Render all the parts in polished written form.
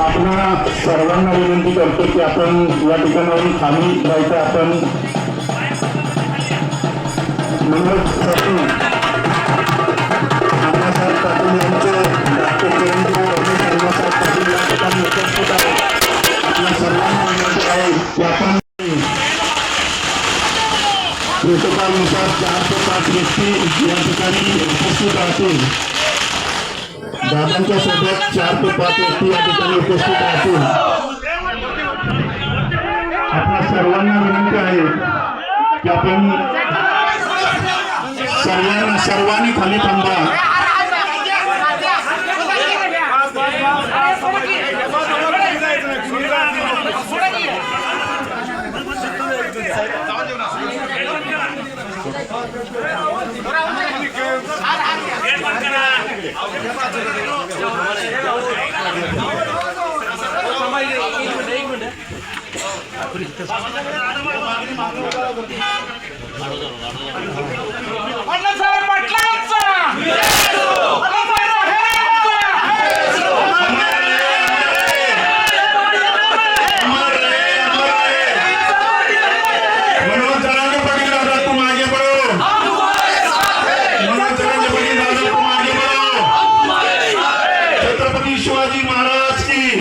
आपणा सर्वांना विनंती करतो की आपण या ठिकाणावरून खाली जायचं. आपण मनोज पाटील, अण्णासाहेब पाटील यांचे डॉक्टर चिरंजीव रमेश अण्णासाहेब पाटील या ठिकाणी उपस्थित आहेत. आपल्या सर्वांना विनंती आहे की आपण प्रोटोकॉलनुसार 4 ते 5 व्यक्ती या ठिकाणी उपस्थित राहतील. दादांच्या सोबत 4 ते 5 व्यक्ती या ठिकाणी उपस्थित राहतील. आपल्या सर्वांना विनंती आहे की आपण सर्वांनी खाली थांबा. शिवाजी महाराज की,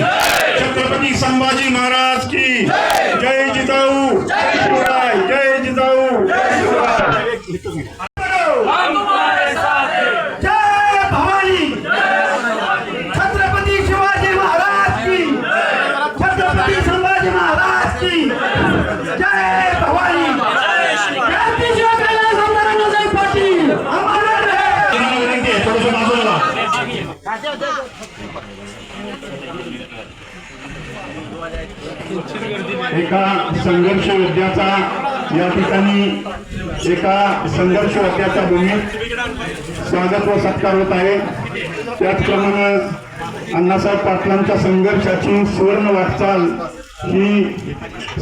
छत्रपती संभाजी महाराज की जय. जिजाऊ जय शिवराय. जय जिजाऊ जय शिवराय. जय भवानी. छत्रपती शिवाजी महाराज की, छत्रपती संभाजी महाराज की जय भवानी. एका संघर्ष योद्ध्याचा या ठिकाणी भूमीत स्वागत व सत्कार होत आहे. त्याचप्रमाणे अण्णासाहेब पाटलांच्या संघर्षाची सुवर्ण वाटचाल ही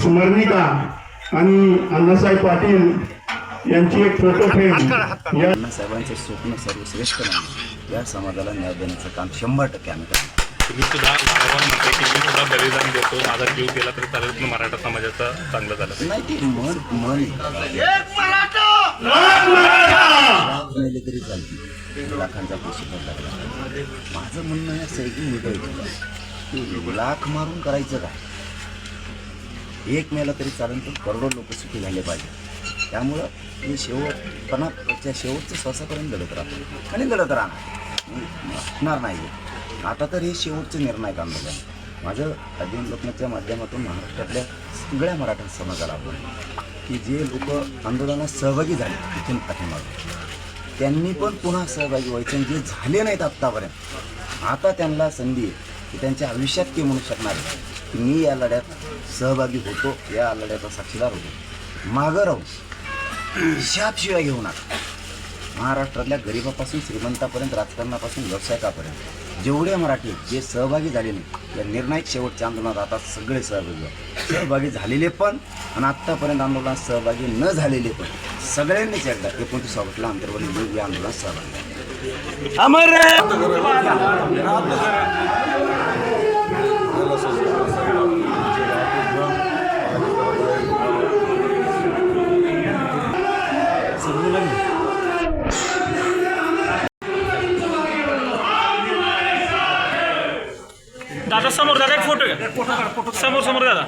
स्मरणिका आणि अण्णासाहेब पाटील यांची एक फोटो फ्रेम. या अण्णासाहेबांचे स्वप्न सर्वश्रेष्ठ नाही, या समाजाला न्याय देण्याचं काम 100% आम्ही करतो. तुम्ही सुद्धा म्हणते की मी सुद्धा बलिदान देतो, माझा जीव गेला तरी चालेल, पण मराठा समाजाचं चांगलं झालं नाही. ते मन नेले तरी चालते, लाखांचा पैसे लागला. माझं म्हणणं असं आहे की मी लाख मारून करायचं काय, एक मेला तरी चालेल, तर करोडो लोक सुखी झाले पाहिजे. त्यामुळं मी शेवटच्या श्वासापर्यंत लढत राहतो आणि लढत राहणार, मी हटणार नाही. आता तर हे शेवटचं निर्णायक आंदोलन माझं आदिम लोकमतच्या माध्यमातून महाराष्ट्रातल्या सगळ्या मराठा समाजाला आपण की जे लोक आंदोलनात सहभागी झाले तिथून पाठीमागे, त्यांनी पण पुन्हा सहभागी व्हायचे. जे झाले नाहीत आत्तापर्यंत, आता त्यांना संधी की त्यांच्या आयुष्यात ते म्हणू शकणार की मी या लढ्यात सहभागी होतो, या लढ्याचा साक्षीदार होतो. मागं राहून शापशिवाय घेऊ नका. महाराष्ट्रातल्या गरिबापासून श्रीमंतापर्यंत, राजकारणापासून व्यावसायिकापर्यंत जेवढे मराठी जे सहभागी झालेले या निर्णायक शेवटच्या आंदोलनात आता सगळे सहभागी झालेले पण आणि आत्तापर्यंत आंदोलनात सहभागी न झालेले पण सगळ्यांनीच एकदा 29 ऑगस्टला आंतरवर्ग या आंदोलनात सहभागी दादा समोर, दादा एक फोटो घ्या समोर दादा.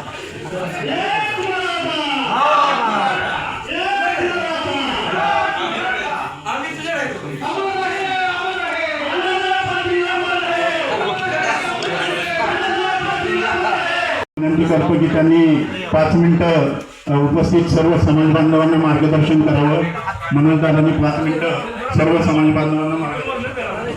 विनंती करतो की त्यांनी 5 मिनिटं उपस्थित सर्व समाज बांधवांना मार्गदर्शन करावं. मनोज दादांनी 5 मिनिटं सर्व समाज बांधवांना मार्गदर्शन करावं.